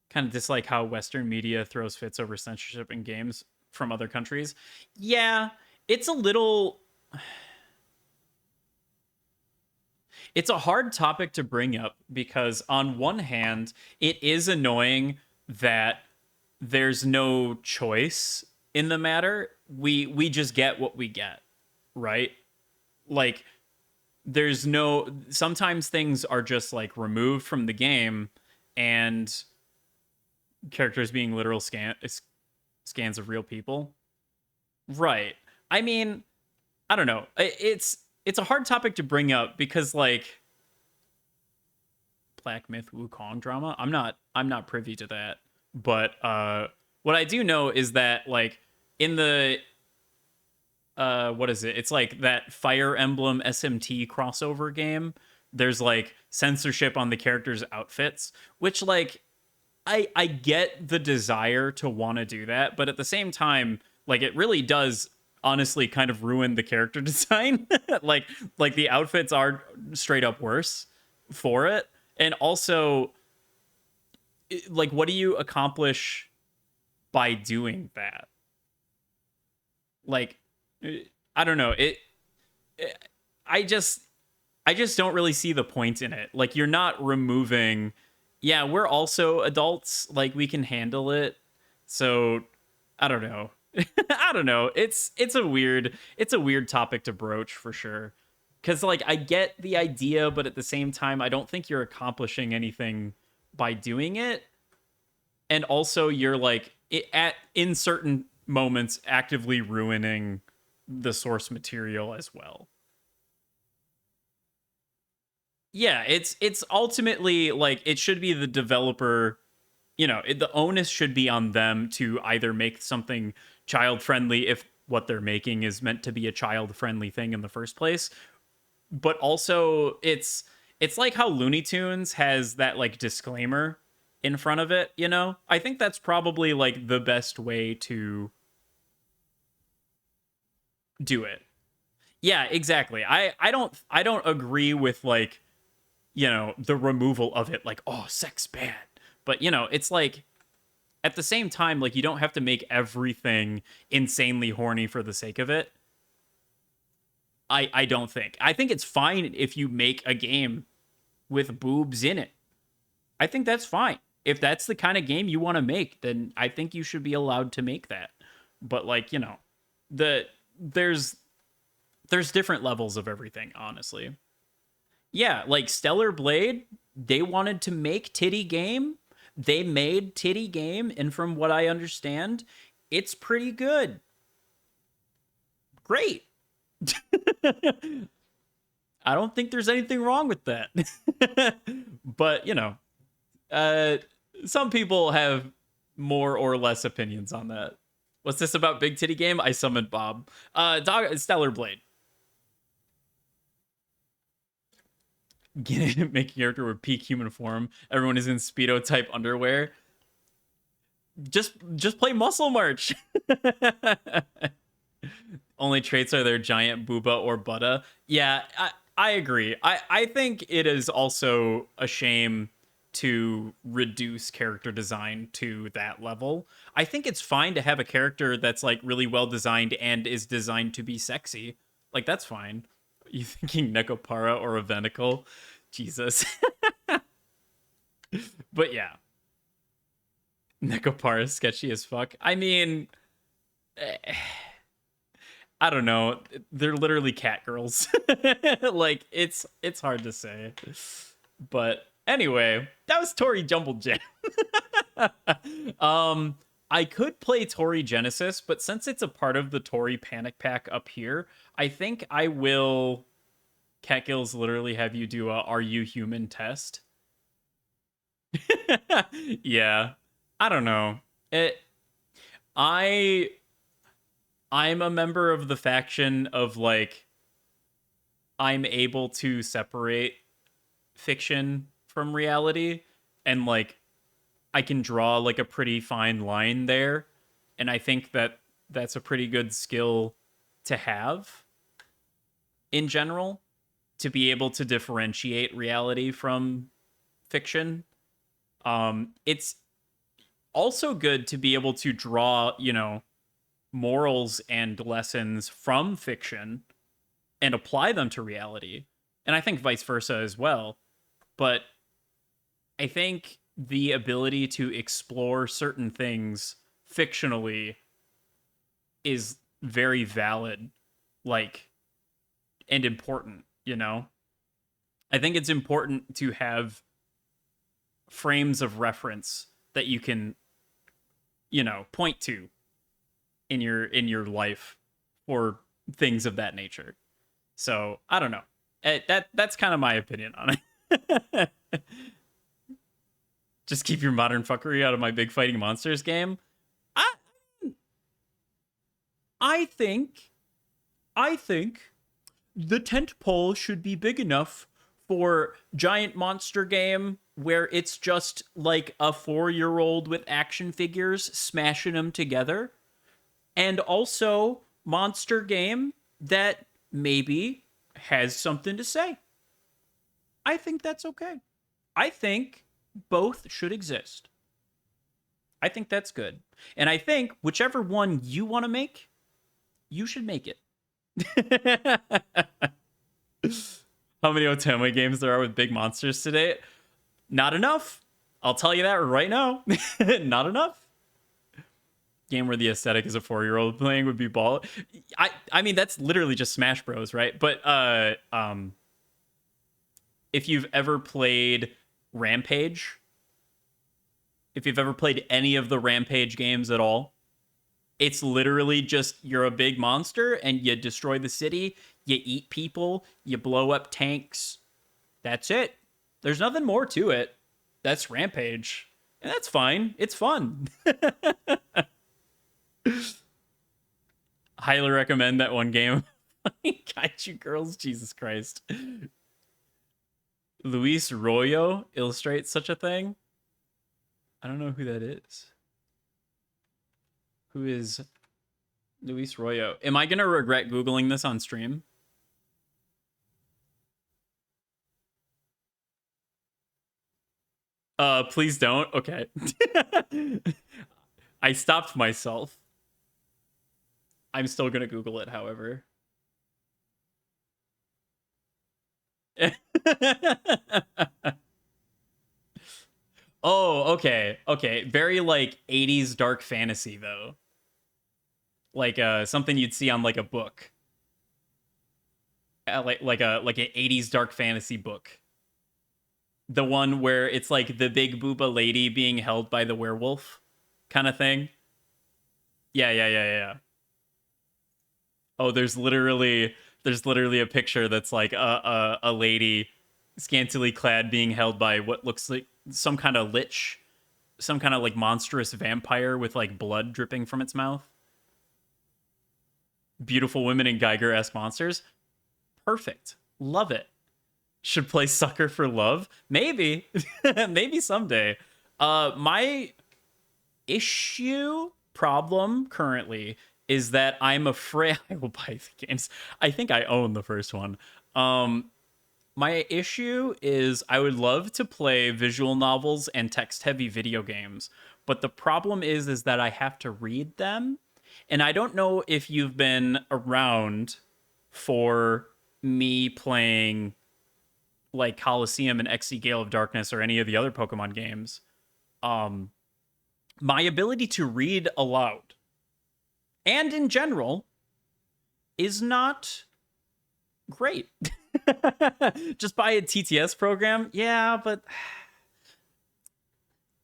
kind of dislike how Western media throws fits over censorship in games from other countries. Yeah, it's a little. It's a hard topic to bring up because, on one hand, it is annoying that there's no choice in the matter. We just get what we get, right? Like, there's no. Sometimes things are just like removed from the game, and characters being literal scans of real people. Right. I mean, I don't know. It's a hard topic to bring up because like Black Myth Wukong drama. I'm not privy to that. But what I do know is that like in the what is it? It's like that Fire Emblem SMT crossover game. There's like censorship on the characters' outfits, which like I get the desire to want to do that, but at the same time, like it really does honestly kind of ruin the character design. like the outfits are straight up worse for it. And also like what do you accomplish by doing that? Like I don't know. I just I just don't really see the point in it. Like you're not removing yeah, we're also adults, like we can handle it. So I don't know. I don't know. It's a weird topic to broach for sure. Cuz like I get the idea, but at the same time I don't think you're accomplishing anything by doing it. And also you're like at in certain moments actively ruining the source material as well. Yeah, it's ultimately like it should be the developer, the onus should be on them to either make something child friendly if what they're making is meant to be a child friendly thing in the first place, but also it's like how Looney Tunes has that like disclaimer in front of it, you know? I think that's probably like the best way to do it. Yeah, exactly. I don't agree with like the removal of it like oh sex bad, but it's like at the same time like you don't have to make everything insanely horny for the sake of it. I don't think. I think it's fine if you make a game with boobs in it. I think that's fine. If that's the kind of game you want to make, then I think you should be allowed to make that. But like the there's there's different levels of everything, honestly. Yeah, like Stellar Blade, they wanted to make Titty Game. They made Titty Game, and from what I understand, it's pretty good. Great. I don't think there's anything wrong with that. But, uh some people have more or less opinions on that. What's this about Big Titty Game? I summoned Bob. Stellar Blade. Make a character with peak human form. Everyone is in speedo type underwear. Just play Muscle March. Only traits are their giant booba or butta. Yeah, I agree. I think it is also a shame to reduce character design to that level. I think it's fine to have a character that's like really well designed and is designed to be sexy. Like that's fine. You thinking Necopara or a Venicle? Jesus. But yeah, Necopara is sketchy as fuck. I mean, eh, I don't know. They're literally cat girls. Like it's hard to say. But anyway, that was Tori Jumble Jam. um I could play Tori Genesis, but since it's a part of the Tori Panic Pack up here, I think I will Cat Gills literally have you do a "Are you human?" test. Yeah, I don't know. I I'm a member of the faction of like I'm able to separate fiction from reality, and like I can draw like a pretty fine line there, and I think that that's a pretty good skill to have in general, to be able to differentiate reality from fiction. It's also good to be able to draw, morals and lessons from fiction and apply them to reality. And I think vice versa as well. But I think the ability to explore certain things fictionally is very valid, like, and important. I think it's important to have frames of reference that you can, point to in your life for things of that nature. So I don't know. That's kind of my opinion on it. Just keep your modern fuckery out of my big fighting monsters game. I I think I think the tent pole should be big enough for giant monster game where it's just like a 4-year-old with action figures smashing them together, and also monster game that maybe has something to say. I think that's okay. I think both should exist. I think that's good. And I think whichever one you want to make, you should make it. How many Otome games there are with big monsters today? Not enough. I'll tell you that right now. Not enough. Game where the aesthetic is a 4-year-old playing would be ball. I mean that's literally just Smash Bros, right? But if you've ever played Rampage, if you've ever played any of the Rampage games at all, it's literally just you're a big monster and you destroy the city, you eat people, you blow up tanks. That's it. There's nothing more to it. That's Rampage. And that's fine. It's fun. Highly recommend that one game. Kaiju Girls, Jesus Christ. Luis Royo illustrates such a thing. I don't know who that is. Who is Luis Royo? Am I going to regret Googling this on stream? Please don't. Okay. I stopped myself. I'm still going to Google it, however. Oh, okay. Okay. Very like 80s dark fantasy though. Like something you'd see on like a book. Like an 80s dark fantasy book. The one where it's like the big booba lady being held by the werewolf kind of thing. Yeah. Oh, there's literally a picture that's like a lady scantily clad being held by what looks like some kind of lich, some kind of like monstrous vampire with like blood dripping from its mouth. Beautiful women and Geiger-esque monsters. Perfect. Love it. Should play Sucker for Love? Maybe. Maybe someday. My issue problem currently is that I'm afraid I will buy the games. I think I own the first one. My issue is I would love to play visual novels and text-heavy video games, but the problem is that I have to read them, and I don't know if you've been around for me playing like Coliseum and XC Gale of Darkness or any of the other Pokemon games. My ability to read aloud and in general is not great. Just buy a TTS program. Yeah, but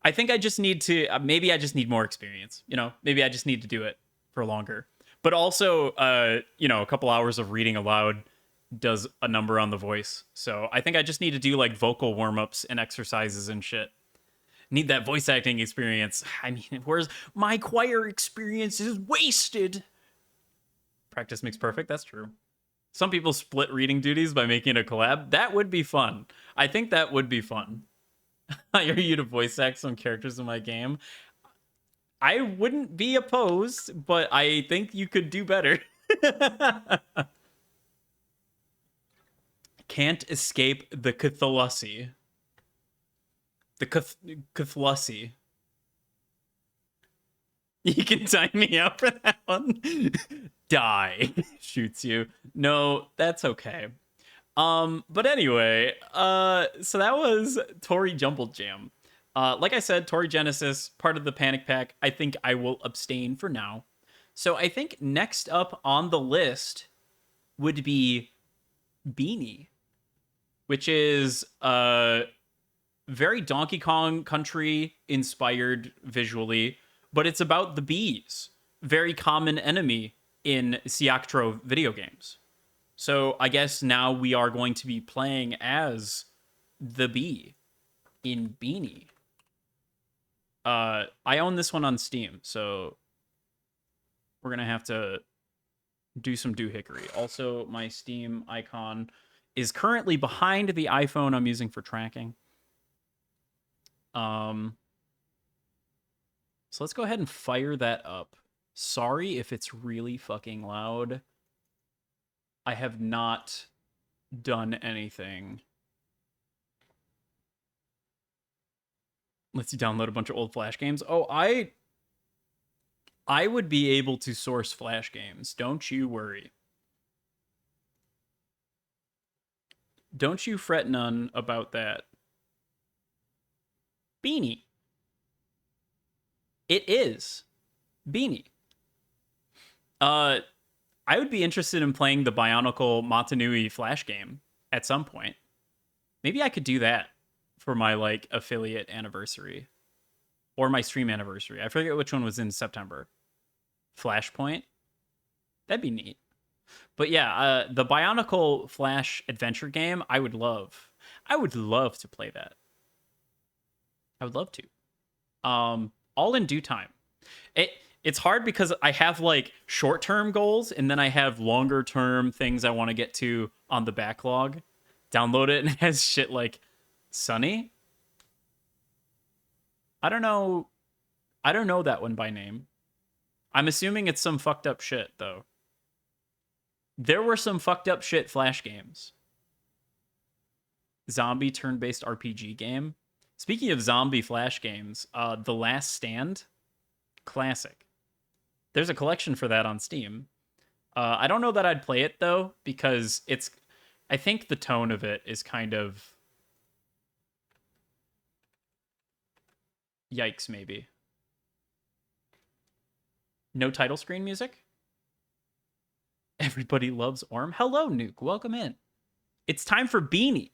I think I just need to maybe I just need more experience, Maybe I just need to do it for longer. But also a couple hours of reading aloud does a number on the voice. So I think I just need to do like vocal warm-ups and exercises and shit. Need that voice acting experience. I mean, whereas my choir experience is wasted. Practice makes perfect. That's true. Some people split reading duties by making a collab. That would be fun. I think that would be fun. Hire you to voice act some characters in my game. I wouldn't be opposed, but I think you could do better. Can't escape the Cthulhu. The Cthulhu. You can time me out for that one. Die. Shoots you. No, that's okay. But anyway, so that was Tori Jumbled Jam. Like I said, Tori Genesis, part of the Panic Pack. I think I will abstain for now. So I think next up on the list would be Beeny, which is very Donkey Kong Country inspired visually, but it's about the bees, very common enemy in Siactro video games. So I guess now we are going to be playing as the bee in Beeny. I own this one on Steam, so we're gonna have to do some doohickery. Also, my Steam icon is currently behind the iPhone I'm using for tracking. So let's go ahead and fire that up. Sorry if it's really fucking loud. I have not done anything. Let's download a bunch of old Flash games. Oh, I would be able to source Flash games. Don't you worry. Don't you fret none about that. Beeny. It is Beeny. I would be interested in playing the Bionicle Motunui Flash game at some point. Maybe I could do that for my like affiliate anniversary or my stream anniversary. I forget which one was in September. Flashpoint. That'd be neat. But yeah, the Bionicle Flash adventure game, I would love. I would love to play that. I would love to. All in due time. It's hard because I have like short-term goals and then I have longer-term things I want to get to on the backlog. Download it and it has shit like Sunny. I don't know that one by name. I'm assuming it's some fucked up shit though. There were some fucked up shit Flash games. Zombie turn-based RPG game. Speaking of zombie Flash games, The Last Stand, classic. There's a collection for that on Steam. I don't know that I'd play it, though, because I think the tone of it is kind of... Yikes, maybe. No title screen music? Everybody loves Orm. Hello, Nuke. Welcome in. It's time for Beeny.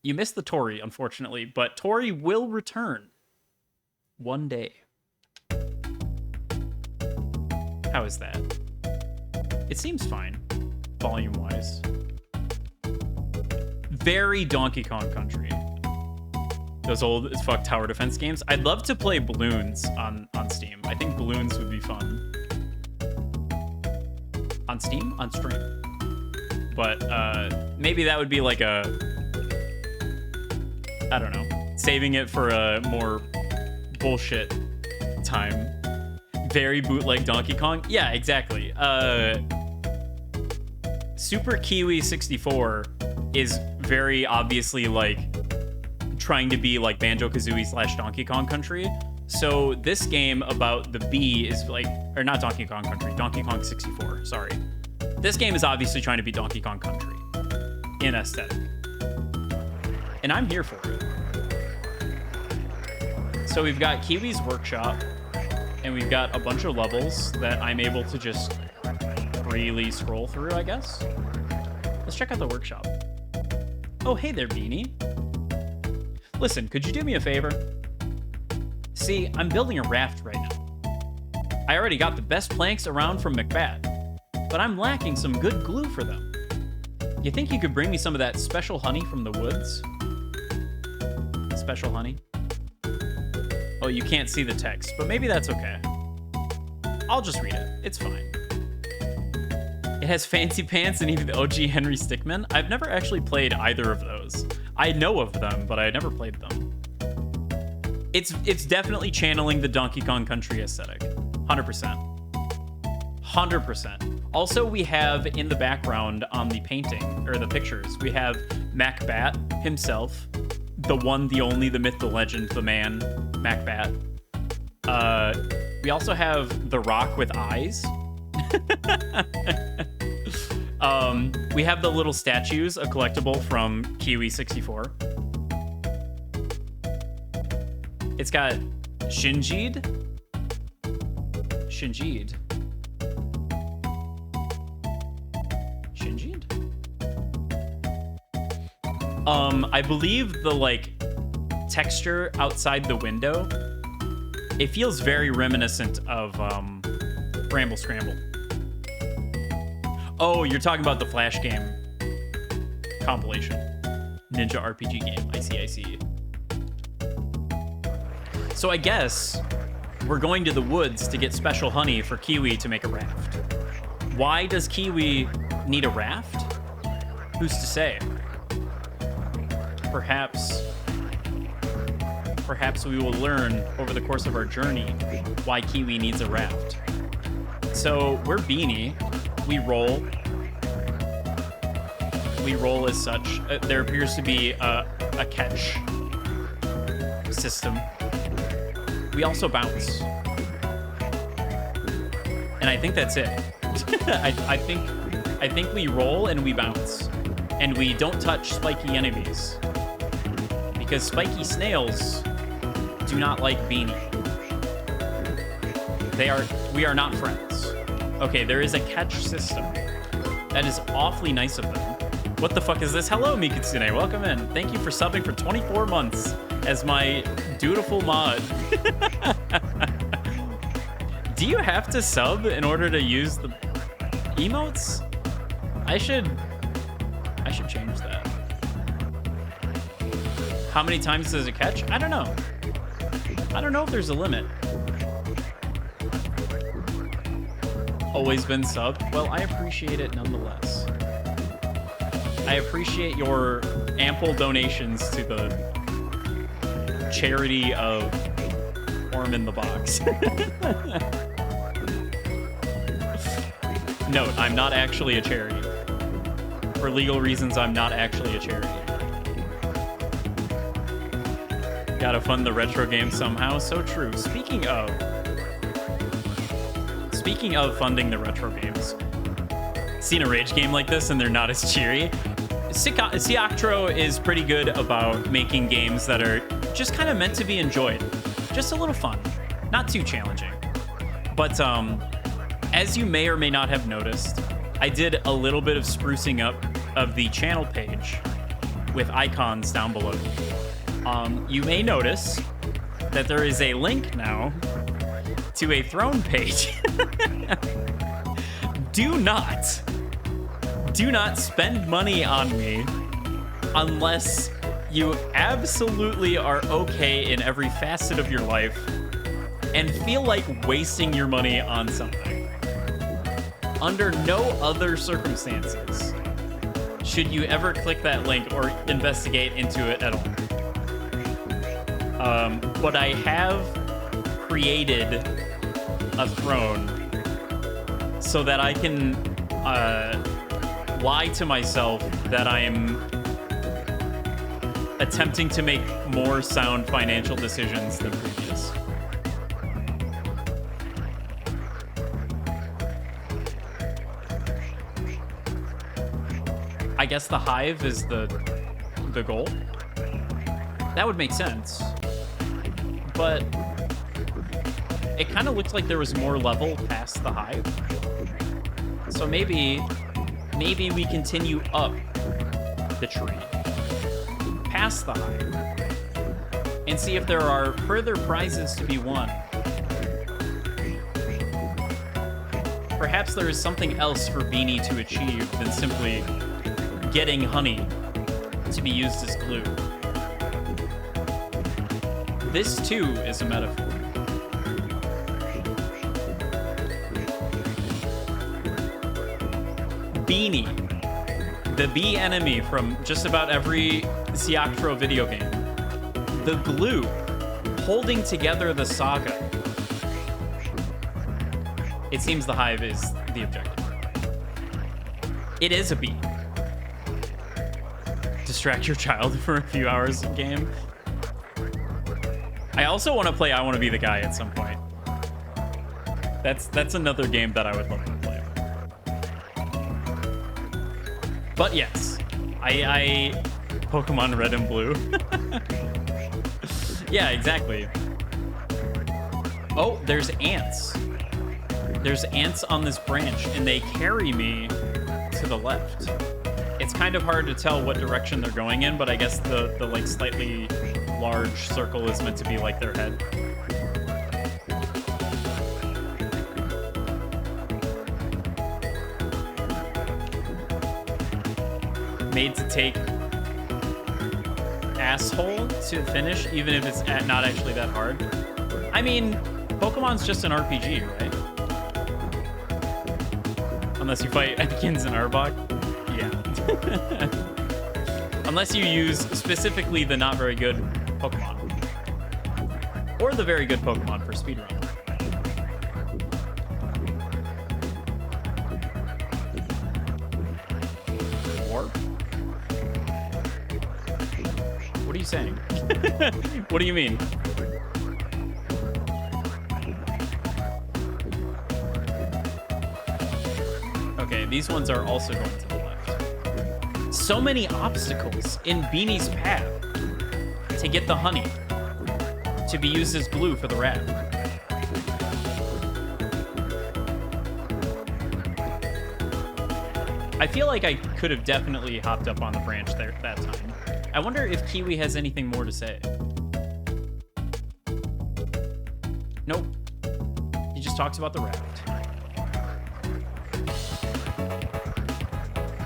You missed the Tori, unfortunately, but Tori will return one day. How is that? It seems fine, volume-wise. Very Donkey Kong Country. Those old as fuck tower defense games. I'd love to play Balloons on Steam. I think Balloons would be fun. On Steam? On stream. But maybe that would be like I don't know, saving it for a more bullshit time. Very bootleg Donkey Kong. Yeah, exactly. Super Kiwi 64 is very obviously like trying to be like Banjo-Kazooie / Donkey Kong Country. So this game about the bee is like, or not Donkey Kong Country, Donkey Kong 64, sorry. This game is obviously trying to be Donkey Kong Country in aesthetic. And I'm here for it. So we've got Kiwi's Workshop, and we've got a bunch of levels that I'm able to just freely scroll through, I guess. Let's check out the workshop. Oh, hey there, Beeny. Listen, could you do me a favor? See, I'm building a raft right now. I already got the best planks around from Macbeth, but I'm lacking some good glue for them. You think you could bring me some of that special honey from the woods? Special honey? Oh, you can't see the text, but maybe that's okay. I'll just read it. It's fine. It has Fancy Pants and even the OG Henry Stickmin. I've never actually played either of those. I know of them, but I never played them. It's definitely channeling the Donkey Kong Country aesthetic. 100%. 100%. Also, we have in the background on the painting, or the pictures, we have Macbeth himself. The one, the only, the myth, the legend, the man, Macbeth. We also have the rock with eyes. We have the little statues, a collectible from Kiwi64. It's got Shinjid. Shinjid. I believe the like texture outside the window, it feels very reminiscent of Bramble Scramble. Oh, you're talking about the Flash game compilation. Ninja RPG game. I see. So I guess we're going to the woods to get special honey for Kiwi to make a raft. Why does Kiwi need a raft? Who's to say? Perhaps we will learn over the course of our journey why Kiwi needs a raft. So we're Beeny. We roll. We roll as such. There appears to be a catch system. We also bounce. And I think that's it. I think we roll and we bounce. And we don't touch spiky enemies. Because spiky snails do not like Beeny. We are not friends. Okay, there is a catch system. That is awfully nice of them. What the fuck is this? Hello, Mikitsune. Welcome in. Thank you for subbing for 24 months as my dutiful mod. Do you have to sub in order to use the emotes? I should change that. How many times does it catch? I don't know. I don't know if there's a limit. Always been subbed? Well, I appreciate it nonetheless. I appreciate your ample donations to the charity of Worm in the Box. Note, I'm not actually a charity. For legal reasons, I'm not actually a charity. Gotta fund the retro game somehow. So true. Speaking of funding the retro games, seen a rage game like this and they're not as cheery. Siactro is pretty good about making games that are just kind of meant to be enjoyed. Just a little fun. Not too challenging. But as you may or may not have noticed, I did a little bit of sprucing up of the channel page with icons down below. You may notice that there is a link now to a throne page. Do not spend money on me unless you absolutely are okay in every facet of your life and feel like wasting your money on something. Under no other circumstances should you ever click that link or investigate into it at all. But I have created a throne so that I can lie to myself that I am attempting to make more sound financial decisions than previous. I guess the hive is the goal. That would make sense. But it kind of looked like there was more level past the hive. So maybe we continue up the tree past the hive and see if there are further prizes to be won. Perhaps there is something else for Beeny to achieve than simply getting honey to be used as glue. This too is a metaphor. Beeny, the bee enemy from just about every Siactro video game. The glue holding together the saga. It seems the hive is the objective. It is a bee. Distract your child for a few hours game. I also want to play I Want to Be the Guy at some point. That's another game that I would love to play. But yes, I Pokemon Red and Blue. Yeah, exactly. Oh, there's ants. There's ants on this branch, and they carry me to the left. It's kind of hard to tell what direction they're going in, but I guess the like slightly large circle is meant to be like their head. Made to take asshole to finish, even if it's not actually that hard. I mean, Pokemon's just an RPG, right? Unless you fight Ekans and Arbok. Yeah. Unless you use specifically the not very good Pokemon. Or the very good Pokemon for speedrun. Warp? What are you saying? What do you mean? Okay, these ones are also going to the left. So many obstacles in Beeny's path to get the honey to be used as glue for the raft. I feel like I could have definitely hopped up on the branch there that time. I wonder if Kiwi has anything more to say. Nope. He just talks about the raft.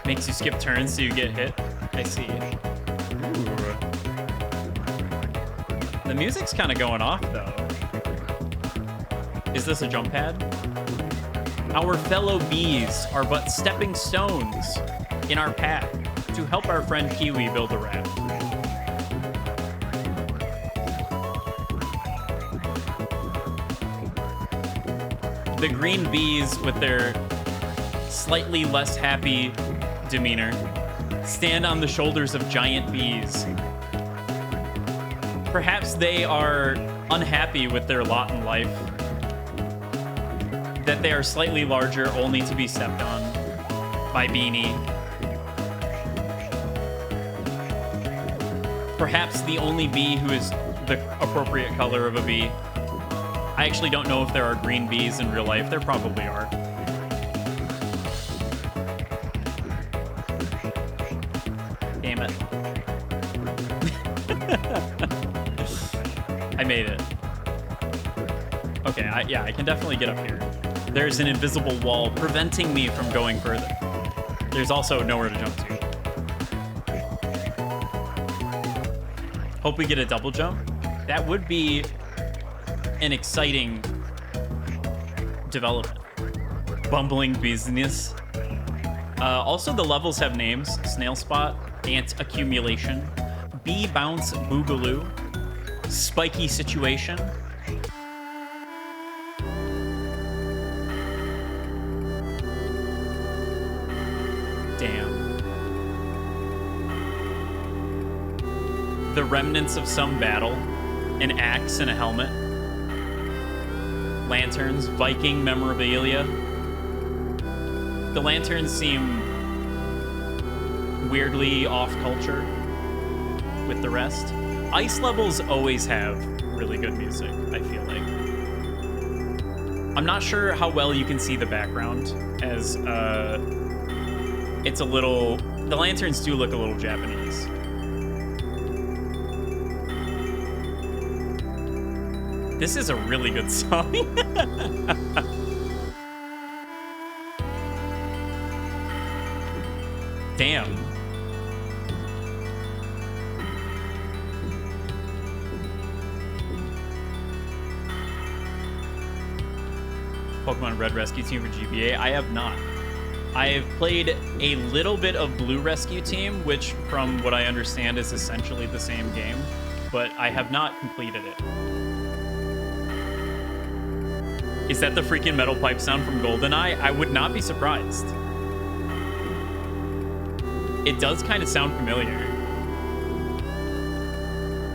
Makes you skip turns so you get hit. I see. Ooh. The music's kind of going off, though. Is this a jump pad? Our fellow bees are but stepping stones in our path to help our friend Kiwi build a raft. The green bees, with their slightly less happy demeanor, stand on the shoulders of giant bees. Perhaps they are unhappy with their lot in life, that they are slightly larger only to be stepped on by Beeny. Perhaps the only bee who is the appropriate color of a bee. I actually don't know if there are green bees in real life. There probably are. Damn it. I made it. Okay, yeah, I can definitely get up here. There's an invisible wall preventing me from going further. There's also nowhere to jump to. Hope we get a double jump. That would be an exciting development. Bumbling business. Also, the levels have names. Snail Spot, Ant Accumulation, Bee Bounce Boogaloo, Spiky Situation. Damn. The remnants of some battle. An axe and a helmet. Lanterns, Viking memorabilia. The lanterns seem weirdly off culture with the rest. Ice levels always have really good music, I feel like. I'm not sure how well you can see the background, as it's a little... The lanterns do look a little Japanese. This is a really good song. Damn. Pokemon Red Rescue Team for GBA? I have not. I have played a little bit of Blue Rescue Team, which, from what I understand, is essentially the same game, but I have not completed it. Is that the freaking metal pipe sound from GoldenEye? I would not be surprised. It does kind of sound familiar.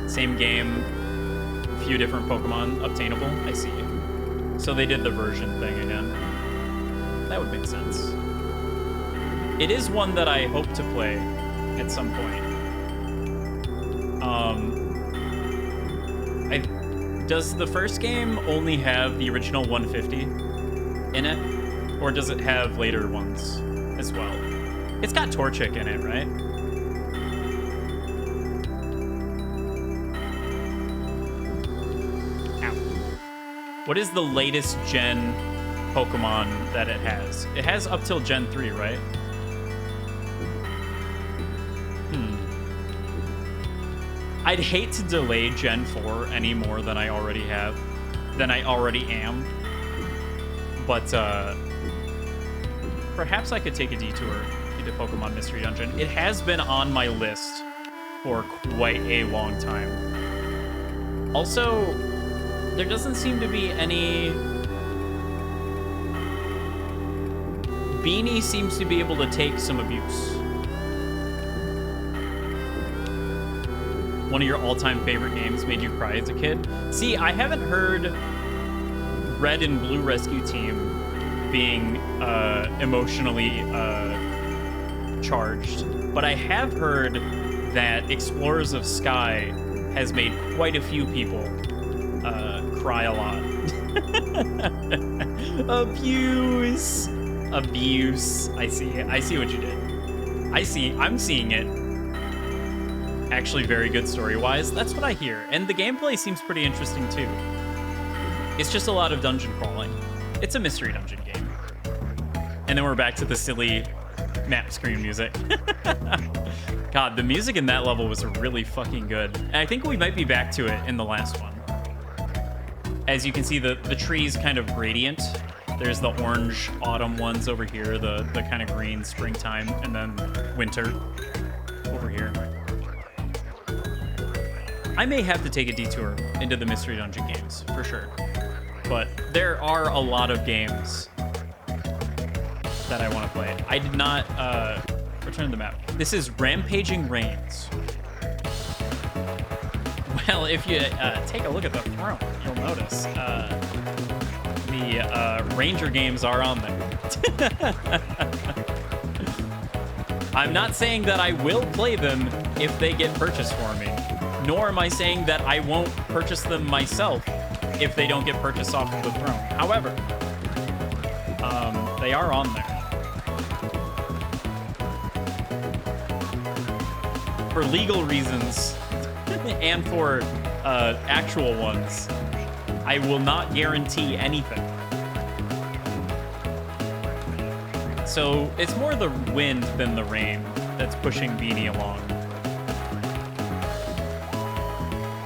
Same game, a few different Pokemon obtainable. I see. So they did the version thing again. That would make sense. It is one that I hope to play at some point. Does the first game only have the original 150 in it? Or does it have later ones as well? It's got Torchic in it, right? Ow. What is the latest gen Pokemon that it has? It has up till Gen 3, right? I'd hate to delay Gen 4 any more than I already have, than I already am. But perhaps I could take a detour into Pokemon Mystery Dungeon. It has been on my list for quite a long time. Also, there doesn't seem to be any... Beeny seems to be able to take some abuse. One of your all-time favorite games made you cry as a kid? See, I haven't heard Red and Blue Rescue Team being emotionally charged, but I have heard that Explorers of Sky has made quite a few people cry a lot. Abuse. I see what you did. I'm seeing it. Actually very good story-wise. That's what I hear. And the gameplay seems pretty interesting too. It's just a lot of dungeon crawling. It's a mystery dungeon game. And then we're back to the silly map screen music. God, the music in that level was really fucking good. And I think we might be back to it in the last one. As you can see, the trees kind of gradient. There's the orange autumn ones over here, the kind of green springtime, and then winter over here. I may have to take a detour into the Mystery Dungeon games, for sure. But there are a lot of games that I want to play. I did not return the map. This is Rampaging Rains. Well, if you take a look at the throne, you'll notice the Ranger games are on there. I'm not saying that I will play them if they get purchased for me. Nor am I saying that I won't purchase them myself if they don't get purchased off of the throne. However, they are on there. For legal reasons and for actual ones, I will not guarantee anything. So it's more the wind than the rain that's pushing Beeny along.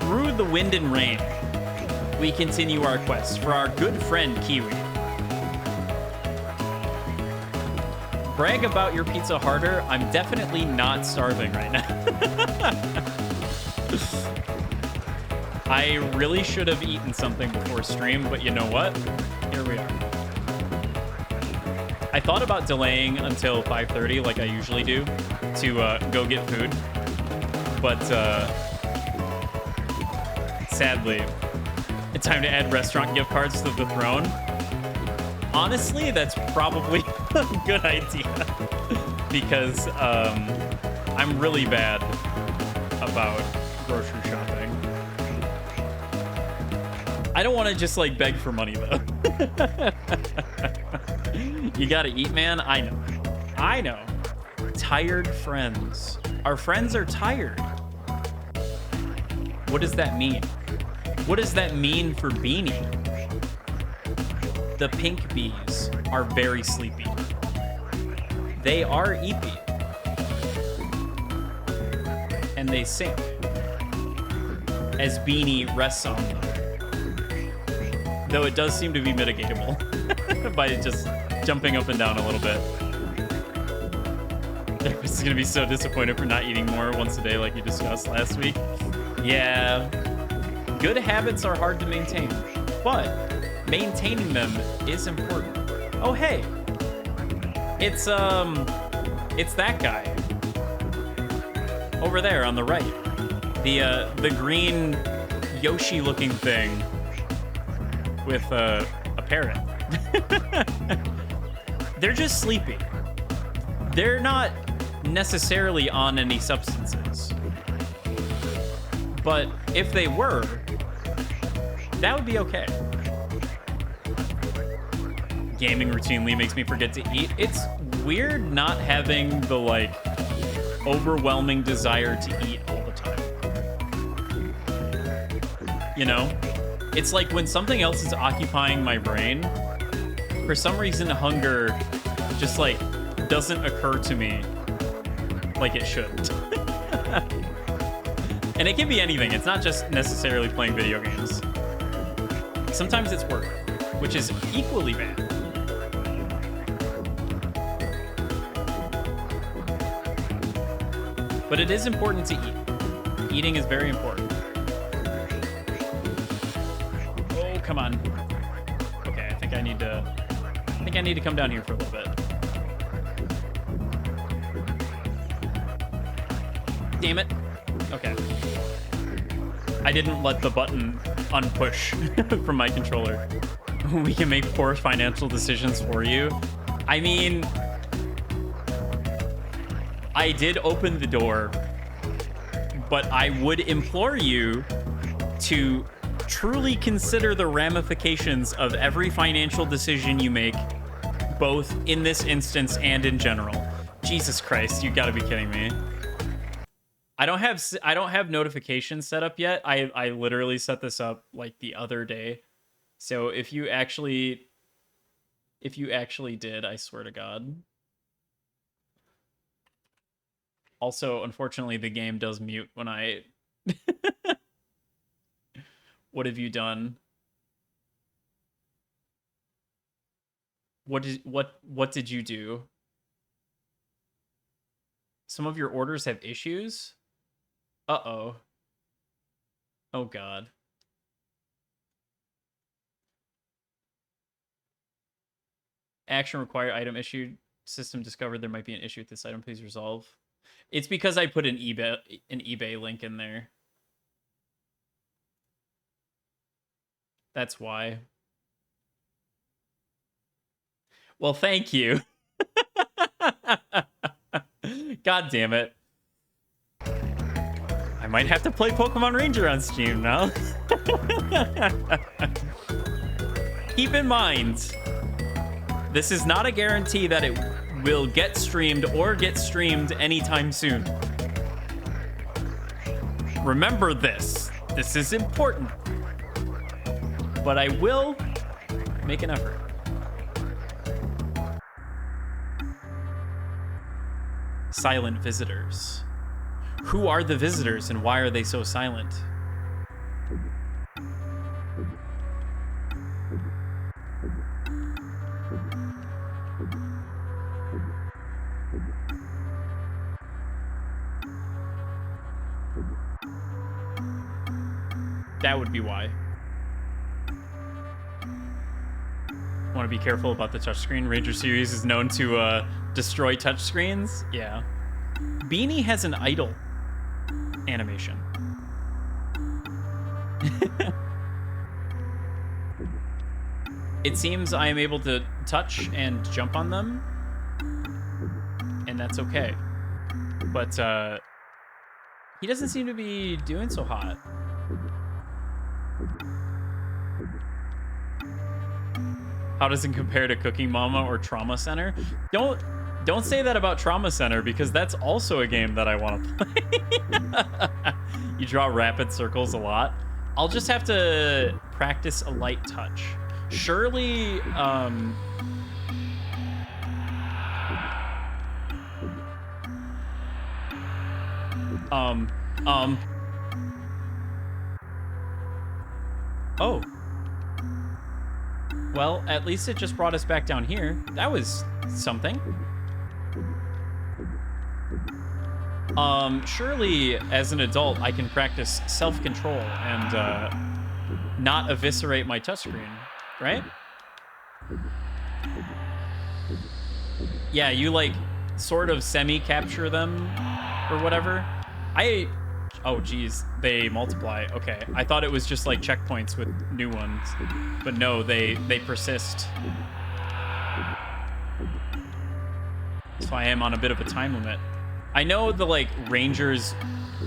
Through the wind and rain, we continue our quest for our good friend Kiwi. Brag about your pizza harder. I'm definitely not starving right now. I really should have eaten something before stream, but you know what? Here we are. I thought about delaying until 5:30 like I usually do to go get food, but sadly, it's time to add restaurant gift cards to the throne. Honestly, that's probably a good idea because I'm really bad about grocery shopping. I don't want to just like beg for money though. You gotta eat, man. I know. Tired friends. Our friends are tired. What does that mean? What does that mean for Beeny? The pink bees are very sleepy. They are eepy. And they sink as Beeny rests on them. Though it does seem to be mitigatable by just jumping up and down a little bit. This is gonna be so disappointed for not eating more once a day like you discussed last week. Yeah, good habits are hard to maintain, but maintaining them is important. Oh, hey, it's that guy over there on the right, the green Yoshi-looking thing with a parrot. They're just sleepy. They're not necessarily on any substances. But if they were, that would be okay. Gaming routinely makes me forget to eat. It's weird not having the, like, overwhelming desire to eat all the time. You know? It's like when something else is occupying my brain, for some reason hunger just, like, doesn't occur to me like it should. And it can be anything. It's not just necessarily playing video games. Sometimes it's work, which is equally bad. But it is important to eat. Eating is very important. Oh, come on. Okay, I think I need to come down here for a little bit. Damn it. Okay. I didn't let the button unpush from my controller. We can make poor financial decisions for you. I mean, I did open the door, but I would implore you to truly consider the ramifications of every financial decision you make, both in this instance and in general. Jesus Christ, you gotta be kidding me. I don't have notifications set up yet. I literally set this up like the other day. So if you actually did, I swear to God. Also, unfortunately, the game does mute when I... What have you done? What did you do? Some of your orders have issues? Uh-oh. Oh, God. Action required item issued. System discovered there might be an issue with this item. Please resolve. It's because I put an eBay link in there. That's why. Well, thank you. God damn it. I might have to play Pokemon Ranger on Steam now. Keep in mind, this is not a guarantee that it will get streamed or get streamed anytime soon. Remember this. This is important. But I will make an effort. Silent visitors. Who are the visitors and why are they so silent? That would be why. Want to be careful about the touchscreen. Ranger series is known to destroy touchscreens. Yeah. Beeny has an idle animation. It seems I am able to touch and jump on them, and that's okay. But he doesn't seem to be doing so hot. How does it compare to Cooking Mama or Trauma Center? Don't say that about Trauma Center, because that's also a game that I want to play. You draw rapid circles a lot. I'll just have to practice a light touch. Surely, Oh. Well, at least it just brought us back down here. That was something. Surely, as an adult, I can practice self-control and not eviscerate my touchscreen, right? Yeah, you, like, sort of semi-capture them or whatever. Oh, geez. They multiply. Okay. I thought it was just like checkpoints with new ones. But no, they persist. So I am on a bit of a time limit. I know the, like, rangers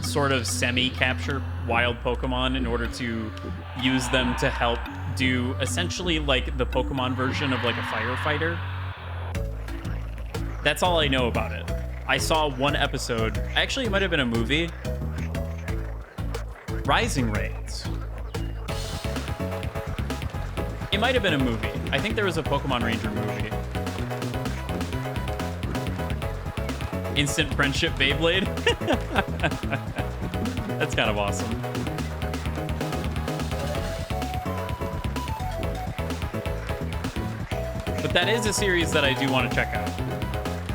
sort of semi-capture wild Pokemon in order to use them to help do essentially, like, the Pokemon version of, like, a firefighter. That's all I know about it. I saw one episode. Actually, it might have been a movie. Rising Rains. It might have been a movie. I think there was a Pokemon Ranger movie. Instant friendship Beyblade. That's kind of awesome. But that is a series that I do want to check out.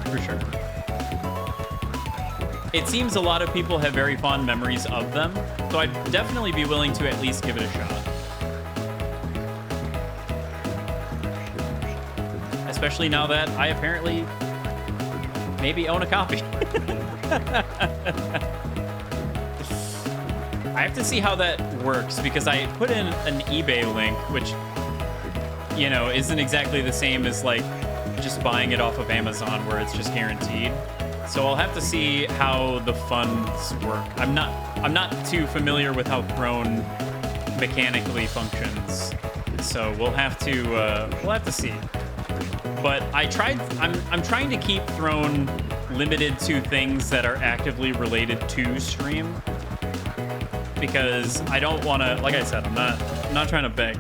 For sure. It seems a lot of people have very fond memories of them, so I'd definitely be willing to at least give it a shot. Especially now that I apparently maybe own a copy. I have to see how that works because I put in an eBay link, which, you know, isn't exactly the same as like just buying it off of Amazon where it's just guaranteed. So I'll have to see how the funds work. I'm not too familiar with how Throne mechanically functions. So we'll have to see. But I'm trying to keep Throne limited to things that are actively related to stream, because I don't want to, like I said, I'm not trying to beg.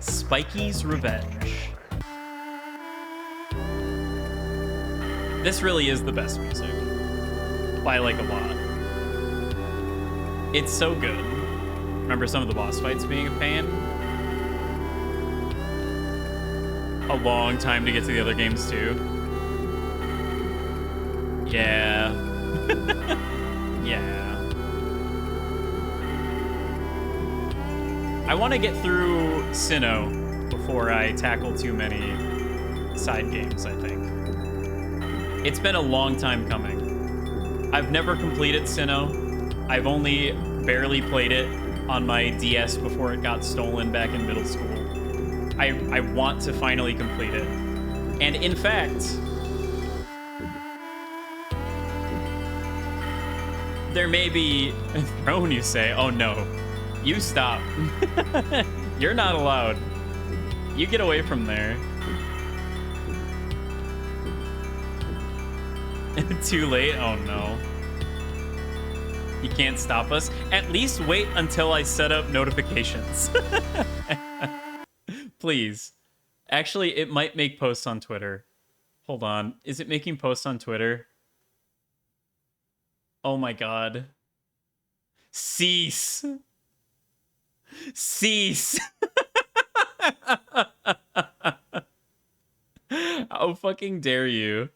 Spikey's Revenge. This really is the best music by like a lot. It's so good. Remember some of the boss fights being a pain? A long time to get to the other games too. Yeah. Yeah. I want to get through Sinnoh before I tackle too many side games, I think. It's been a long time coming. I've never completed Sinnoh. I've only barely played it on my DS before it got stolen back in middle school. I want to finally complete it. And in fact, there may be... Throne, you say? Oh no. You stop. You're not allowed. You get away from there. Too late? Oh no. You can't stop us. At least wait until I set up notifications. Please. Actually, it might make posts on Twitter. Hold on. Is it making posts on Twitter? Oh my god. Cease. Cease. How fucking dare you?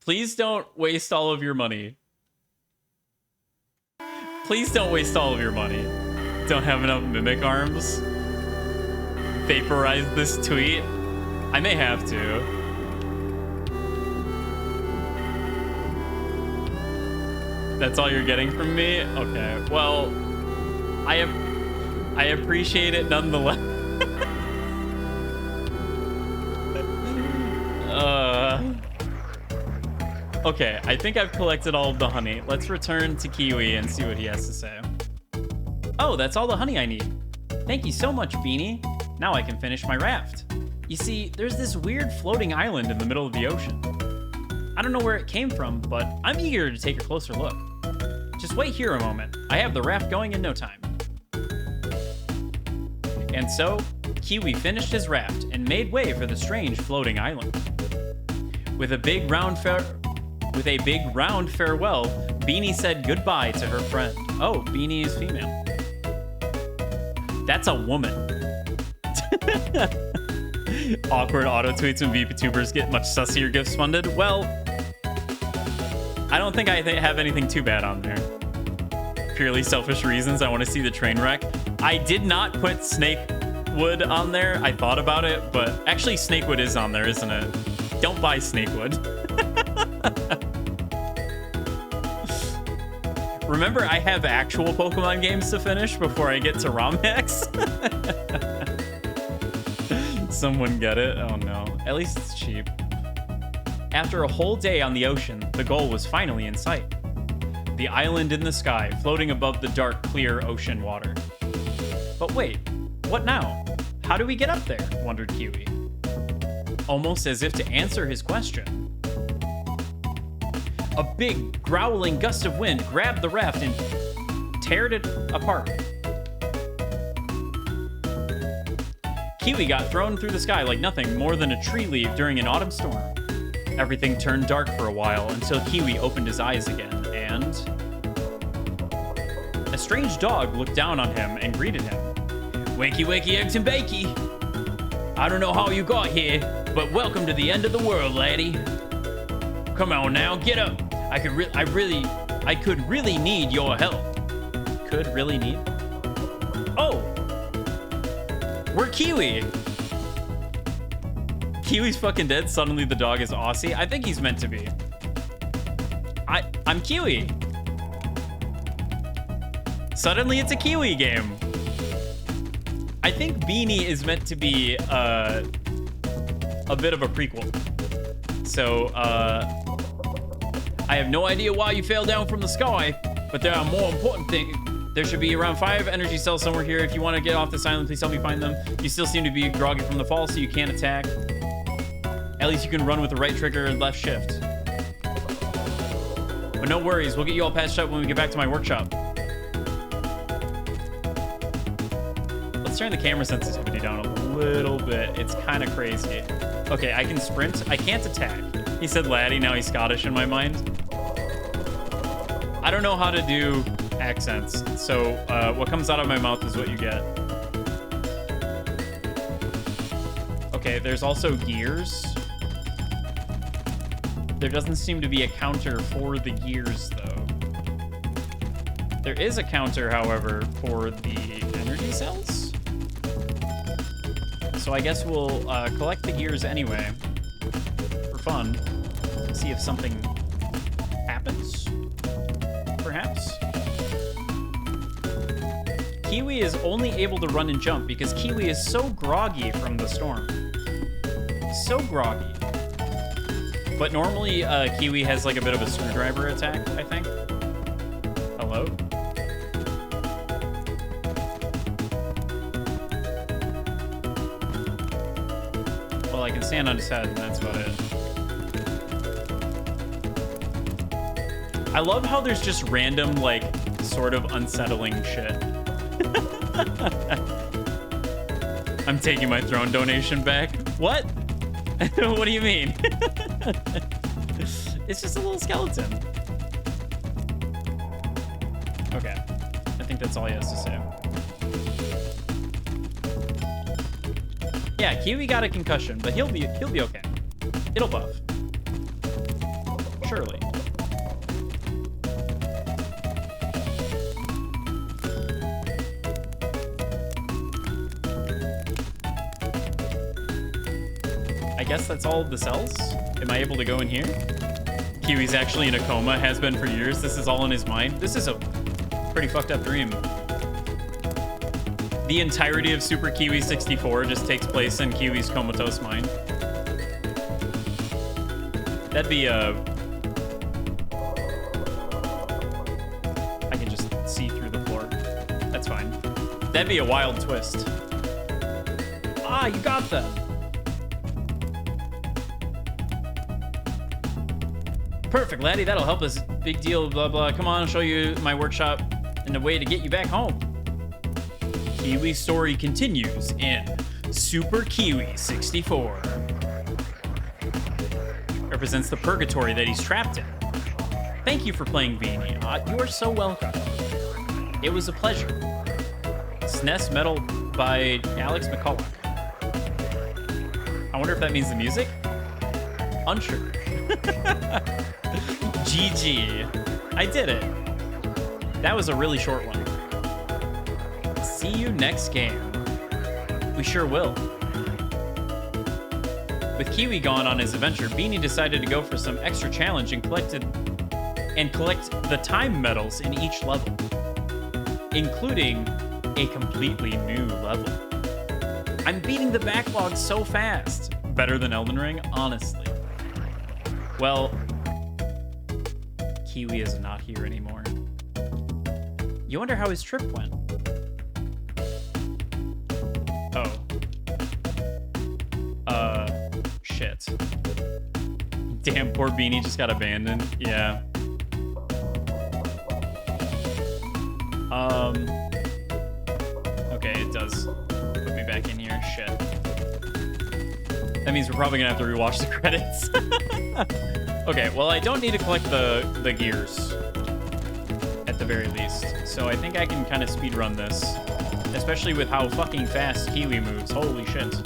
Please don't waste all of your money. Please don't waste all of your money. Don't have enough mimic arms. Vaporize this tweet. I may have to. That's all you're getting from me? Okay. Well, I appreciate it nonetheless. Okay, I think I've collected all of the honey. Let's return to Kiwi and see what he has to say. Oh, that's all the honey I need. Thank you so much, Beeny. Now I can finish my raft. You see, there's this weird floating island in the middle of the ocean. I don't know where it came from, but I'm eager to take a closer look. Just wait here a moment. I have the raft going in no time. And so, Kiwi finished his raft and made way for the strange floating island. With a big round farewell, Beeny said goodbye to her friend. Oh, Beeny is female. That's a woman. Awkward auto tweets when VTubers get much sussier gifts funded. Well, I don't think I have anything too bad on there. Purely selfish reasons. I want to see the train wreck. I did not put Snakewood on there. I thought about it, but actually Snakewood is on there, isn't it? Don't buy Snakewood. Remember, I have actual Pokemon games to finish before I get to ROM hacks. Someone get it? Oh no. At least it's cheap. After a whole day on the ocean, the goal was finally in sight. The island in the sky, floating above the dark, clear ocean water. But wait, what now? How do we get up there? Wondered Kiwi. Almost as if to answer his question. A big, growling gust of wind grabbed the raft and teared it apart. Kiwi got thrown through the sky like nothing more than a tree leaf during an autumn storm. Everything turned dark for a while until Kiwi opened his eyes again, and a strange dog looked down on him and greeted him. Wakey, wakey, eggs and bakey. I don't know how you got here, but welcome to the end of the world, laddie. Come on now, get up. I could really need your help. Could really need? Oh, we're Kiwi. Kiwi's fucking dead. Suddenly the dog is Aussie. I think he's meant to be. I'm Kiwi. Suddenly it's a Kiwi game. I think Beeny is meant to be a bit of a prequel. So, I have no idea why you fell down from the sky, but there are more important things. There should be around 5 energy cells somewhere here. If you want to get off this island, please help me find them. You still seem to be groggy from the fall, so you can't attack. At least you can run with the right trigger and left shift. But no worries, we'll get you all patched up when we get back to my workshop. Let's turn the camera sensitivity down a little bit. It's kind of crazy. Okay, I can sprint. I can't attack. He said laddie, now he's Scottish in my mind. I don't know how to do accents, so what comes out of my mouth is what you get. Okay, there's also gears. There doesn't seem to be a counter for the gears, though. There is a counter, however, for the energy cells. So I guess we'll collect the gears anyway. For fun. See if something happens. Perhaps. Kiwi is only able to run and jump because Kiwi is so groggy from the storm. So groggy. But normally, Kiwi has like a bit of a screwdriver attack, I think. Hello? Well, I can stand on his head, and that's about it. I love how there's just random, like, sort of unsettling shit. I'm taking my throne donation back. What? What do you mean? It's just a little skeleton. Okay. I think that's all he has to say. Yeah, Kiwi got a concussion, but he'll be okay. It'll buff. Surely. I guess that's all of the cells. Am I able to go in here? Kiwi's actually in a coma, has been for years. This is all in his mind. This is a pretty fucked up dream. The entirety of Super Kiwi 64 just takes place in Kiwi's comatose mind. That'd be a... I can just see through the floor. That's fine. That'd be a wild twist. Ah, you got that. Perfect, laddie. That'll help us. Big deal, blah, blah. Come on, I'll show you my workshop and a way to get you back home. Kiwi's story continues in Super Kiwi 64. Represents the purgatory that he's trapped in. Thank you for playing Beeny. You are so welcome. It was a pleasure. SNES Metal by Alex McCulloch. I wonder if that means the music? Unsure. GG. I did it. That was a really short one. See you next game. We sure will. With Kiwi gone on his adventure, Beeny decided to go for some extra challenge and collect the time medals in each level, including a completely new level. I'm beating the backlog so fast. Better than Elden Ring, honestly. Well, Kiwi is not here anymore. You wonder how his trip went. Oh. Shit. Damn, poor Beeny just got abandoned. Yeah. Okay, it does put me back in here. Shit. That means we're probably gonna have to rewatch the credits. Okay, well, I don't need to collect the gears at the very least. So I think I can kind of speedrun this, especially with how fucking fast Kiwi moves. Holy shit.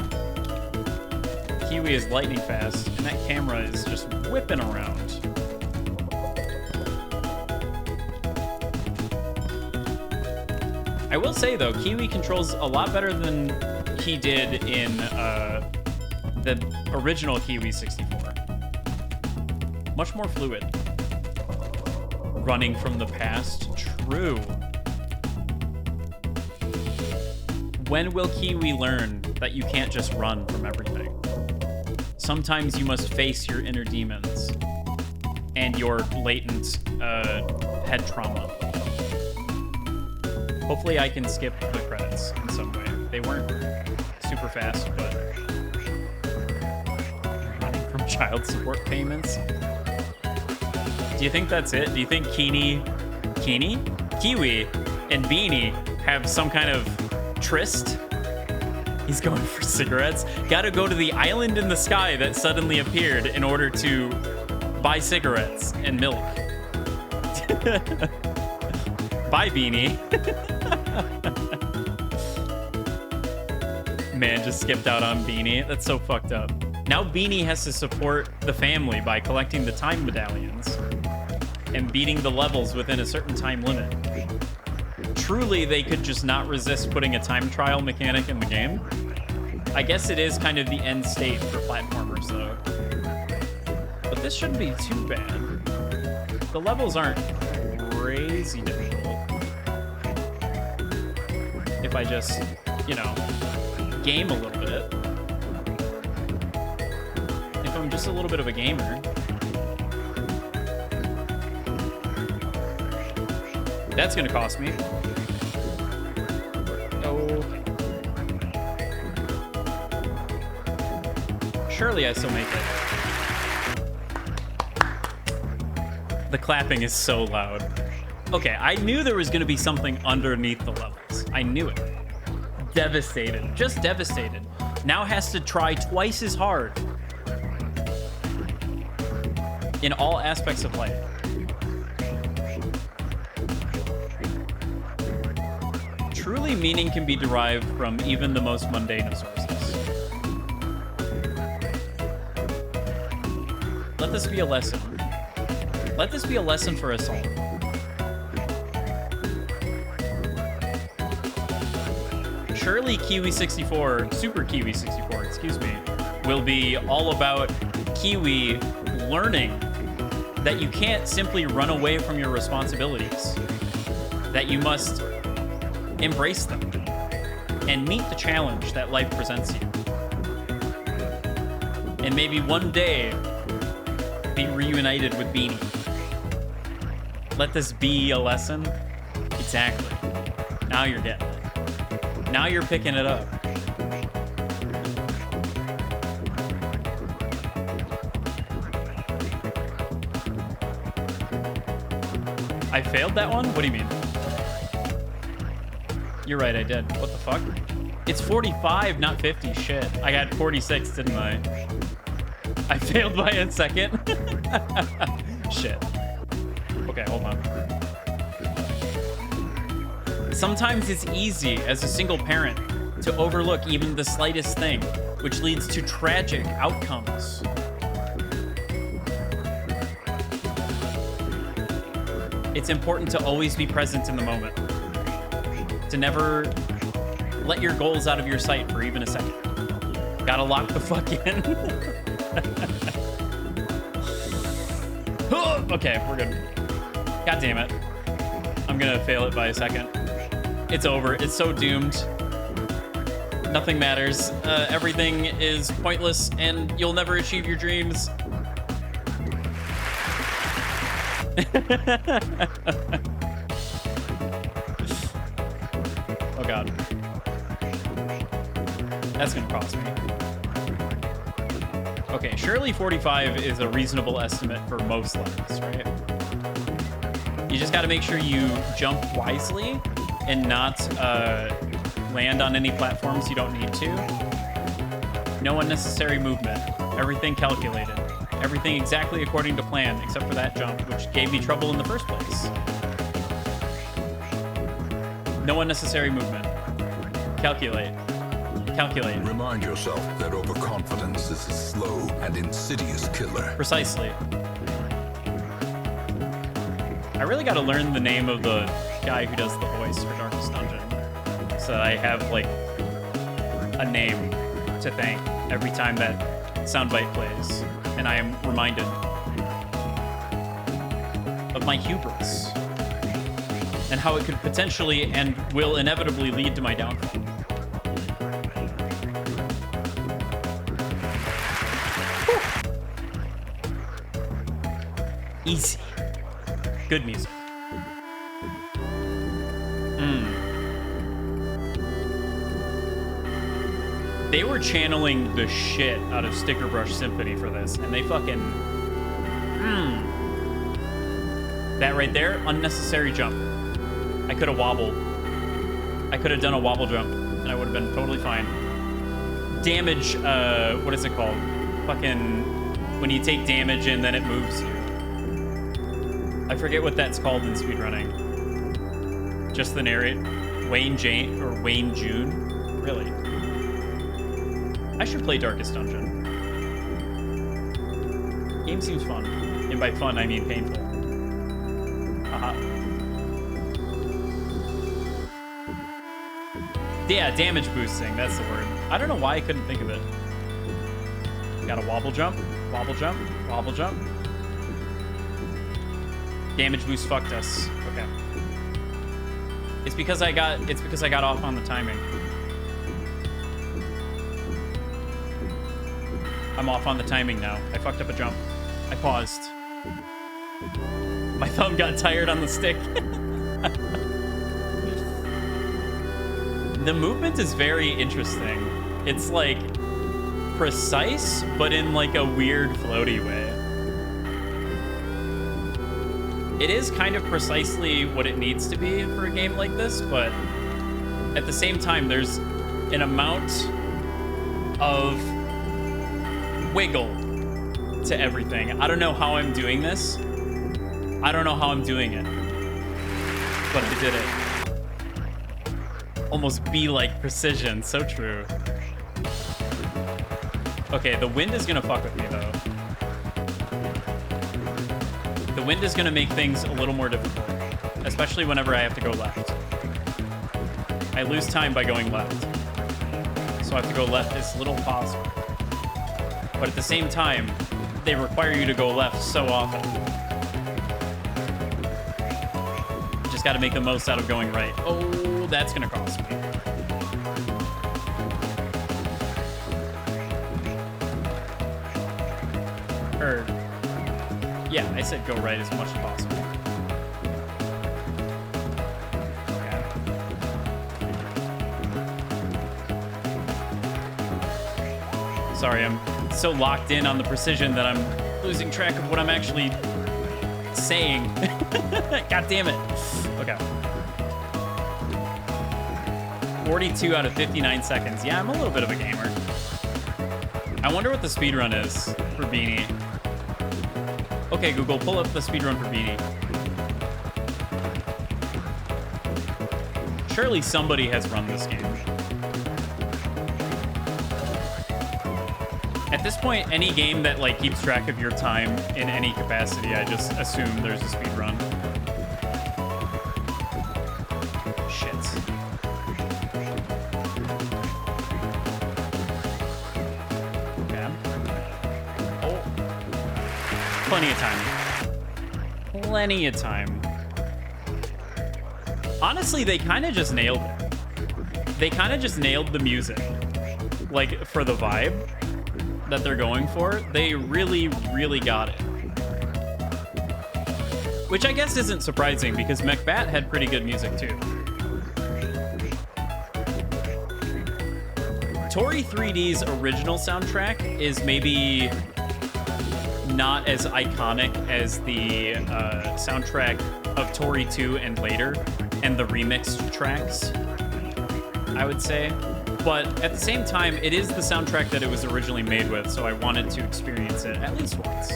Kiwi is lightning fast, and that camera is just whipping around. I will say, though, Kiwi controls a lot better than he did in the original Kiwi 64. Much more fluid. Running from the past, true. When will Kiwi learn that you can't just run from everything? Sometimes you must face your inner demons and your latent head trauma. Hopefully I can skip the credits in some way. They weren't super fast, but running from child support payments. Do you think that's it? Do you think Kiwi, and Beeny have some kind of tryst? He's going for cigarettes. Gotta go to the island in the sky that suddenly appeared in order to buy cigarettes and milk. Bye, Beeny. Man, just skipped out on Beeny. That's so fucked up. Now Beeny has to support the family by collecting the time medallions and beating the levels within a certain time limit. Truly, they could just not resist putting a time trial mechanic in the game. I guess it is kind of the end state for platformers, though. But this shouldn't be too bad. The levels aren't crazy difficult. If I just, you know, game a little bit. If I'm just a little bit of a gamer. That's gonna cost me. Okay. Surely I still make it. The clapping is so loud. Okay, I knew there was gonna be something underneath the levels. I knew it. Devastated, just devastated. Now has to try twice as hard in all aspects of life. Truly, meaning can be derived from even the most mundane of sources. Let this be a lesson. Let this be a lesson for us all. Surely Kiwi 64, Super Kiwi 64, excuse me, will be all about Kiwi learning that you can't simply run away from your responsibilities, that you must embrace them and meet the challenge that life presents you. And maybe one day be reunited with Beeny. Let this be a lesson. Exactly. Now you're getting it. Now you're picking it up. I failed that one? What do you mean? You're right, I did. What the fuck? It's 45, not 50. Shit. I got 46, didn't I? I failed by a second. Shit. Okay, hold on. Sometimes it's easy as a single parent to overlook even the slightest thing, which leads to tragic outcomes. It's important to always be present in the moment, to never let your goals out of your sight for even a second. Gotta lock the fuck in. Okay, we're good. God damn it. I'm gonna fail it by a second. It's over. It's so doomed. Nothing matters. Everything is pointless, and you'll never achieve your dreams. Oh god. That's gonna cost me. Okay, surely 45 is a reasonable estimate for most levels, right? You just gotta make sure you jump wisely and not land on any platforms you don't need to. No unnecessary movement. Everything calculated. Everything exactly according to plan, except for that jump, which gave me trouble in the first place. No unnecessary movement. Calculate. Calculate. Remind yourself that overconfidence is a slow and insidious killer. Precisely. I really gotta learn the name of the guy who does the voice for Darkest Dungeon, so that I have, like, a name to thank every time that soundbite plays, and I am reminded of my hubris and how it could potentially and will inevitably lead to my downfall. Easy. Good music. They were channeling the shit out of Sticker Brush Symphony for this, and they fucking... That right there, unnecessary jump. I could have wobbled. I could have done a wobble jump, and I would have been totally fine. Damage, what is it called? Fucking... When you take damage and then it moves you. I forget what that's called in speedrunning. Just the narrate. Wayne June? Really? I should play Darkest Dungeon. Game seems fun. And by fun, I mean painful. Haha. Yeah, damage boosting, that's the word. I don't know why I couldn't think of it. Got a wobble jump, wobble jump, wobble jump. Damage boost fucked us. Okay. It's because I got off on the timing. I'm off on the timing now. I fucked up a jump. I paused. My thumb got tired on the stick. The movement is very interesting. It's like precise, but in like a weird floaty way. It is kind of precisely what it needs to be for a game like this, but at the same time, there's an amount of wiggle to everything. I don't know how I'm doing this. I don't know how I'm doing it, but I did it. Almost bee-like precision, so true. Okay, the wind is gonna fuck with me though. The wind is gonna make things a little more difficult, especially whenever I have to go left. I lose time by going left, so I have to go left as little as possible. But at the same time, they require you to go left so often. You just gotta make the most out of going right. Oh, that's gonna cost me. Yeah, I said go right as much as possible. Okay. Sorry, I'm so locked in on the precision that I'm losing track of what I'm actually saying. God damn it. Okay. 42 out of 59 seconds. Yeah, I'm a little bit of a gamer. I wonder what the speedrun is for Beeny. Okay, Google, pull up the speedrun for Beeny. Surely somebody has run this game. At this point, any game that like keeps track of your time in any capacity, I just assume there's a speedrun. Shit. plenty of time. Plenty of time. Honestly, they kind of just nailed it. They kind of just nailed the music. Like, for the vibe that they're going for, they really, really got it. Which I guess isn't surprising, because Macbeth had pretty good music, too. Tori 3D's original soundtrack is maybe not as iconic as the soundtrack of Tori 2 and later, and the remixed tracks, I would say. But at the same time, it is the soundtrack that it was originally made with, so I wanted to experience it at least once.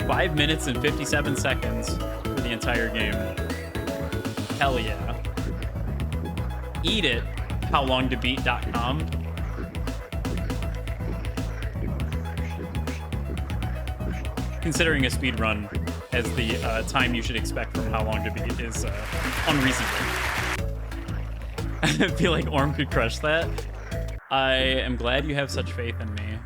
5 minutes and 57 seconds for the entire game. Hell yeah. Eat it, howlongtobeat.com. Considering a speed run as the time you should expect from How Long to Beat is unreasonable. I feel like Orm could crush that. I am glad you have such faith in me.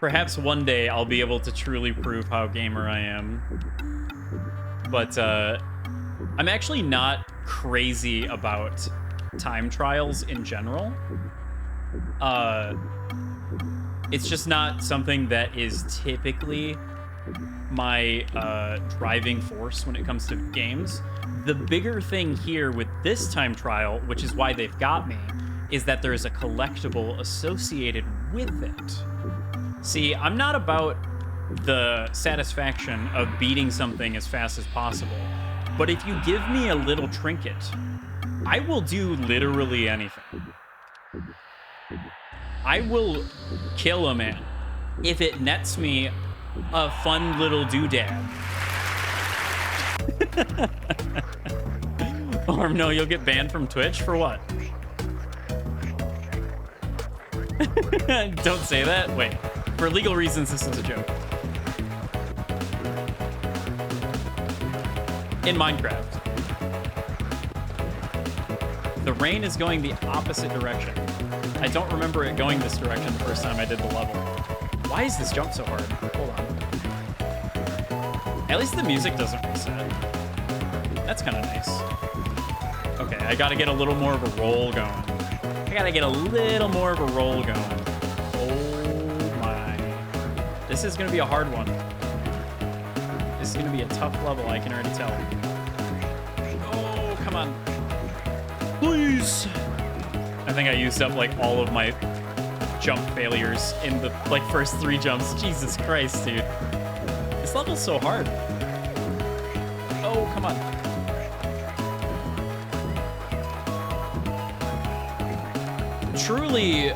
Perhaps one day I'll be able to truly prove how gamer I am. But I'm actually not crazy about time trials in general. It's just not something that is typically my driving force when it comes to games. The bigger thing here with this time trial, which is why they've got me, is that there is a collectible associated with it. See, I'm not about the satisfaction of beating something as fast as possible, but if you give me a little trinket, I will do literally anything. I will kill a man if it nets me a fun little doodad. Or no, you'll get banned from Twitch for what? Don't say that. Wait. For legal reasons, this is a joke. In Minecraft, the rain is going the opposite direction. I don't remember it going this direction the first time I did the level. Why is this jump so hard? Hold on. At least the music doesn't reset. That's kind of nice. Okay, I gotta get a little more of a roll going. I gotta get a little more of a roll going. Oh my. This is gonna be a hard one. This is gonna be a tough level, I can already tell. Oh, come on. Please. I think I used up like all of my jump failures in the like first 3 jumps. Jesus Christ, dude. This level's so hard. Oh, come on. Truly,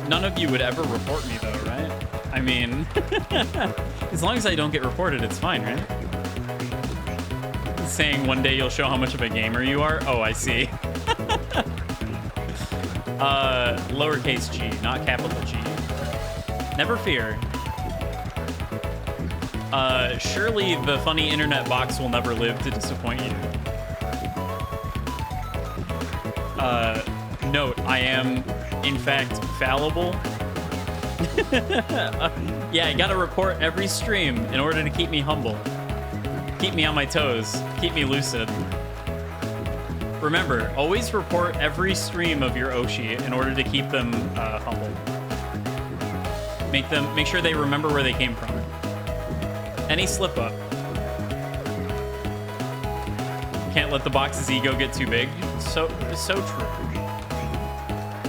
none of you would ever report me though, right? I mean, as long as I don't get reported, it's fine, right? Saying one day you'll show how much of a gamer you are? Oh, I see. Lowercase g, not capital G. Never fear. Surely the funny internet box will never live to disappoint you. Note, I am, in fact, fallible. Yeah, I gotta report every stream in order to keep me humble. Keep me on my toes. Keep me lucid. Remember, always report every stream of your Oshi in order to keep them humble. Make sure they remember where they came from. Any slip up. Can't let the box's ego get too big. So true.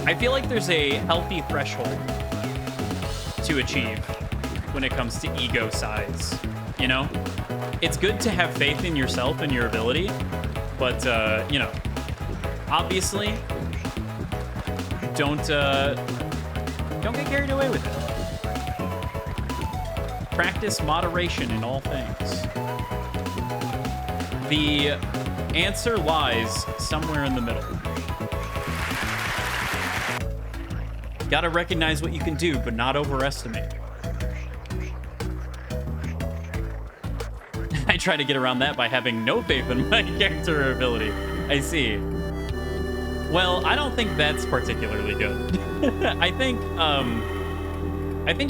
I feel like there's a healthy threshold to achieve when it comes to ego size. You know? It's good to have faith in yourself and your ability, but, you know, obviously, don't get carried away with it. Practice moderation in all things. The answer lies somewhere in the middle. Gotta recognize what you can do, but not overestimate. I try to get around that by having no faith in my character or ability. I see. Well, I don't think that's particularly good. I think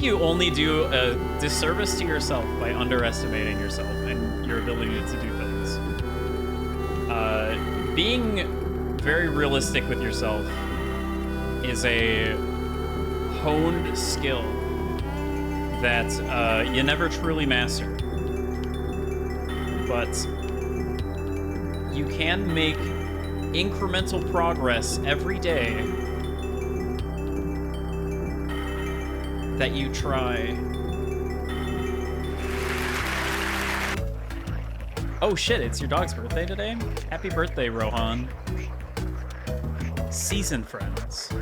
you only do a disservice to yourself by underestimating yourself and your ability to do things. Being very realistic with yourself is a honed skill that you never truly master. But you can make incremental progress every day that you try. Oh shit, it's your dog's birthday today? Happy birthday, Rohan. Season friends.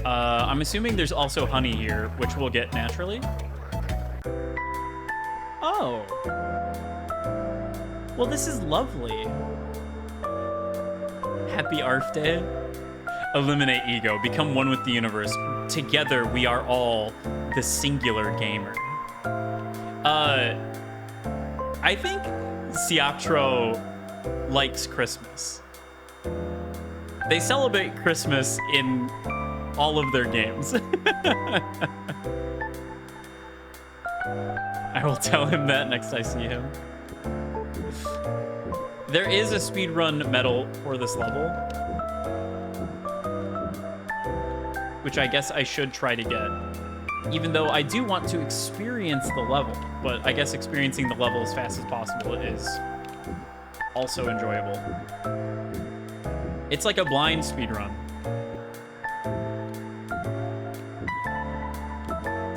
I'm assuming there's also honey here, which we'll get naturally. Oh. Well, this is lovely. Happy ARF Day. Eliminate ego. Become one with the universe. Together, we are all the singular gamer. I think Siactro likes Christmas. They celebrate Christmas in all of their games. I will tell him that next I see him. There is a speedrun medal for this level, which I guess I should try to get, even though I do want to experience the level, but I guess experiencing the level as fast as possible is also enjoyable. It's like a blind speedrun.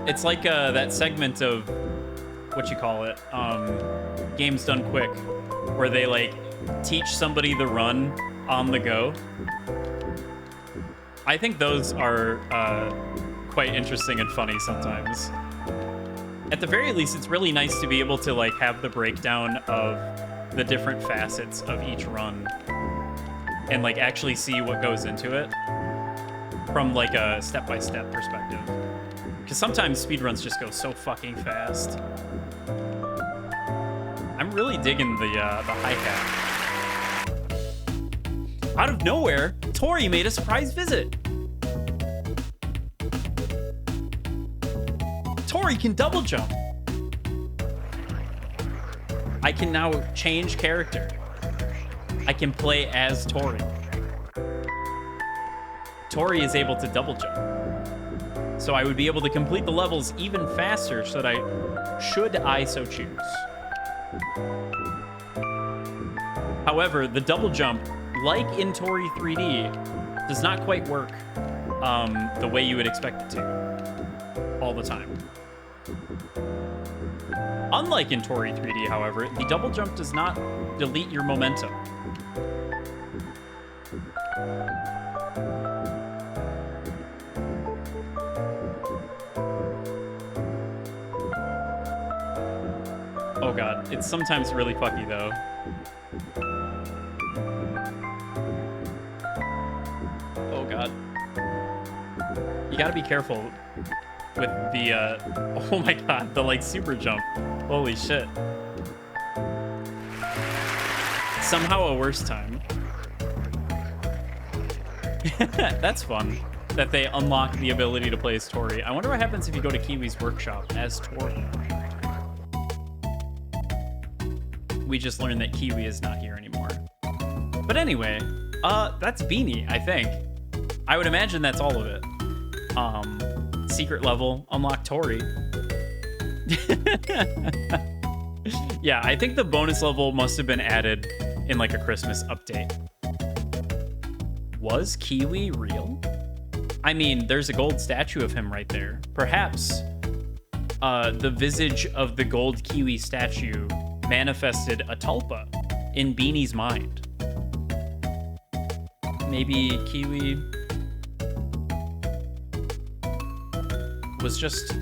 It's like that segment of, what you call it, Games Done Quick, where they like teach somebody the run on the go. I think those are quite interesting and funny sometimes. At the very least, it's really nice to be able to like have the breakdown of the different facets of each run and like actually see what goes into it from like a step-by-step perspective. Because sometimes speedruns just go so fucking fast. I'm really digging the hi-hat. Out of nowhere, Tori made a surprise visit. Tori can double jump. I can now change character. I can play as Tori. Tori is able to double jump. So I would be able to complete the levels even faster should I so choose. However, the double jump, like in Tori 3D, does not quite work the way you would expect it to all the time. Unlike in Tori 3D, however, the double jump does not delete your momentum. Oh god, it's sometimes really fucky though. Oh god. You gotta be careful with the, oh my god, the like super jump. Holy shit. Somehow a worse time. That's fun, that they unlock the ability to play as Tori. I wonder what happens if you go to Kiwi's workshop as Tori. We just learned that Kiwi is not here anymore. But anyway, that's Beeny, I think. I would imagine that's all of it. Secret level, unlock Tori. Yeah, I think the bonus level must have been added in like a Christmas update. Was Kiwi real? I mean, there's a gold statue of him right there. Perhaps the visage of the gold Kiwi statue manifested a tulpa in Beeny's mind. Maybe Kiwi was just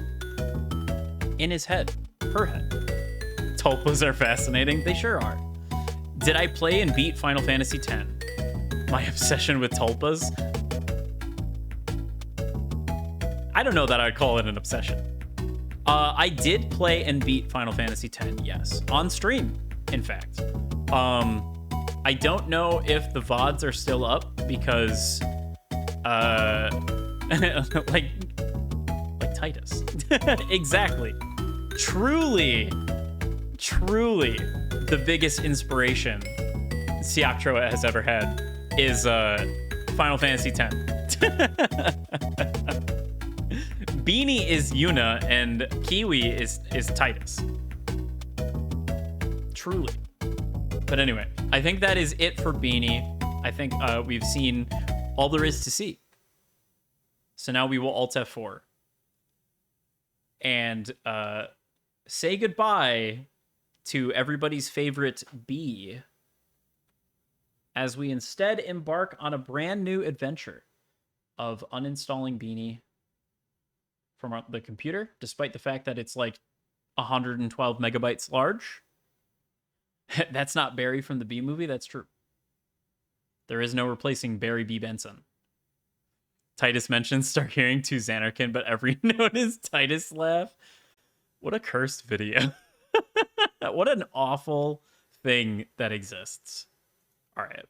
in his head, her head. Tulpas are fascinating. They sure are. Did I play and beat Final Fantasy X? My obsession with tulpas? I don't know that I'd call it an obsession. I did play and beat Final Fantasy X, yes. On stream, in fact. I don't know if the VODs are still up because, like Titus. Exactly. Truly, the biggest inspiration Siactro has ever had is Final Fantasy X. Beeny is Yuna and Kiwi is Titus. Truly. But anyway, I think that is it for Beeny. I think we've seen all there is to see. So now we will Alt F4 and say goodbye to everybody's favorite bee as we instead embark on a brand new adventure of uninstalling Beeny from the computer, despite the fact that it's like 112 megabytes large. That's not Barry from the Bee Movie. That's true. There is no replacing Barry B. Benson. Titus mentions start hearing to Xanarkin, but every note is Titus laugh. What a cursed video. What an awful thing that exists. All right.